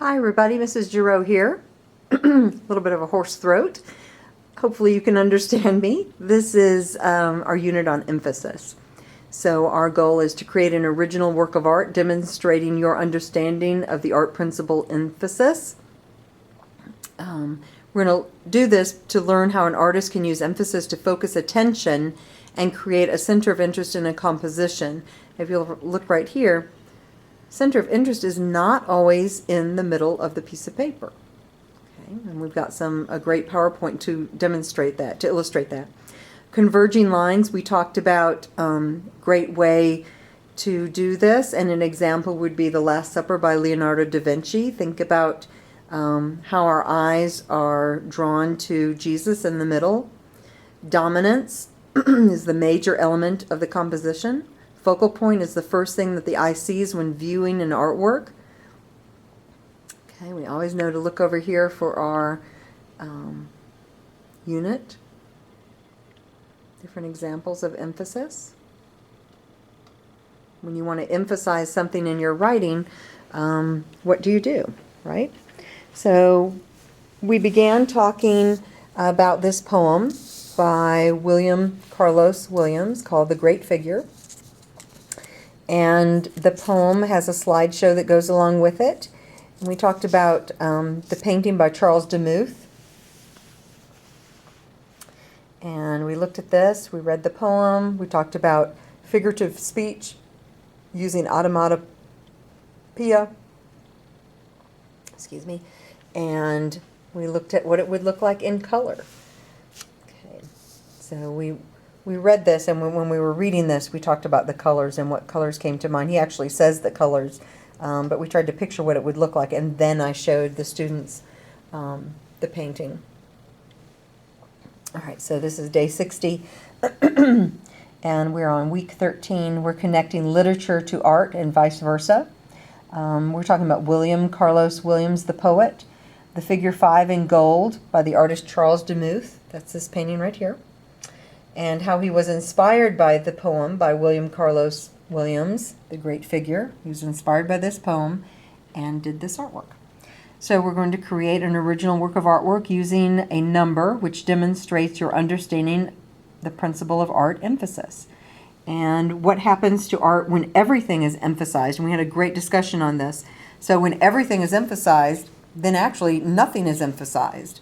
Hi everybody, Mrs. Giroux here. A little bit of a hoarse throat. Hopefully you can understand me. This is our unit on emphasis. So our goal is to create an original work of art demonstrating your understanding of the art principle emphasis. We're going to do this to learn how an artist can use emphasis to focus attention and create a center of interest in a composition. If you'll look right here, center of interest is not always in the middle of the piece of paper. Okay, and we've got a great PowerPoint to demonstrate that, to illustrate that. Converging lines, we talked about great way to do this, and an example would be The Last Supper by Leonardo da Vinci. Think about how our eyes are drawn to Jesus in the middle. Dominance is the major element of the composition. Focal point is the first thing that the eye sees when viewing an artwork. Okay, we always know to look over here for our unit. Different examples of emphasis. When you want to emphasize something in your writing, what do, right? So we began talking about this poem by William Carlos Williams called The Great Figure. And the poem has a slideshow that goes along with it. And we talked about the painting by Charles Demuth. And we looked at this, we read the poem, we talked about figurative speech using automatopoeia, and we looked at what it would look like in color. Okay, so we read this, and when we were reading this, we talked about the colors and what colors came to mind. He actually says the colors, but we tried to picture what it would look like, and then I showed the students the painting. All right, so this is day 60, and we're on week 13. We're connecting literature to art and vice versa. We're talking about William Carlos Williams, the poet. The figure 5 in gold by the artist Charles Demuth. That's this painting right here. And how he was inspired by the poem by William Carlos Williams, The Great Figure. He was inspired by this poem and did this artwork. So we're going to create an original work of artwork using a number which demonstrates your understanding the principle of art emphasis. And what happens to art when everything is emphasized? And we had a great discussion on this. So when everything is emphasized, then actually nothing is emphasized.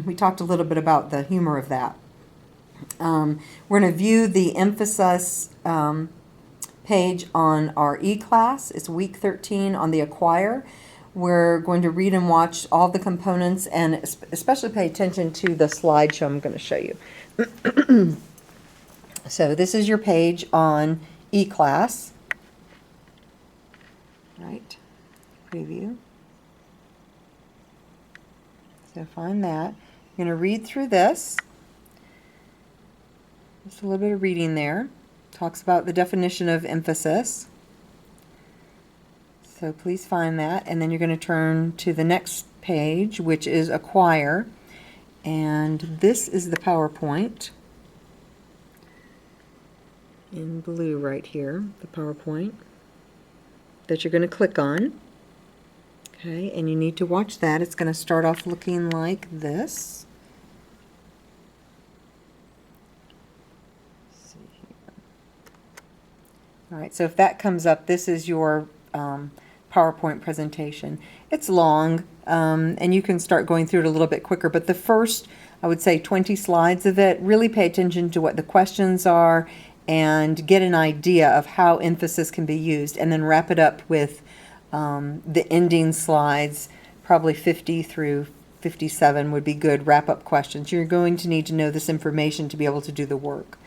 We talked a little bit about the humor of that. We're going to view the emphasis page on our E-class. It's week 13 on the Acquire. We're going to read and watch all the components and especially pay attention to the slideshow I'm going to show you. So this is your page on E-class. Right, preview. So find that. You're going to read through this. Just a little bit of reading there. Talks about the definition of emphasis. So please find that. And then you're going to turn to the next page, which is Acquire. And this is the PowerPoint. In blue right here, the PowerPoint that you're going to click on. Okay, and you need to watch that. It's going to start off looking like this. Let's see here. All right, so if that comes up, this is your PowerPoint presentation. It's long, and you can start going through it a little bit quicker, but the first, I would say 20 slides of it, really pay attention to what the questions are and get an idea of how emphasis can be used, and then wrap it up with the ending slides, probably 50 through 57 would be good wrap-up questions. You're going to need to know this information to be able to do the work.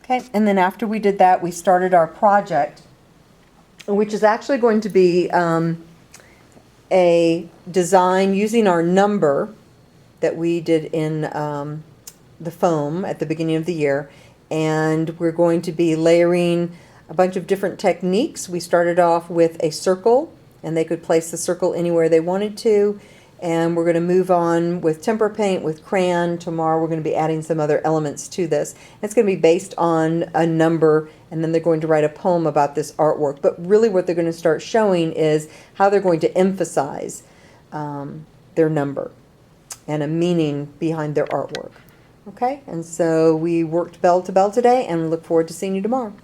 Okay, and then after we did that, we started our project, which is actually going to be a design using our number that we did in the foam at the beginning of the year. And we're going to be layering a bunch of different techniques. We started off with a circle, and they could place the circle anywhere they wanted to. and we're going to move on with tempera paint, with crayon. Tomorrow we're going to be adding some other elements to this. It's going to be based on a number, and then they're going to write a poem about this artwork. But really what they're going to start showing is how they're going to emphasize their number and a meaning behind their artwork. Okay, and so we worked bell to bell today, and look forward to seeing you tomorrow.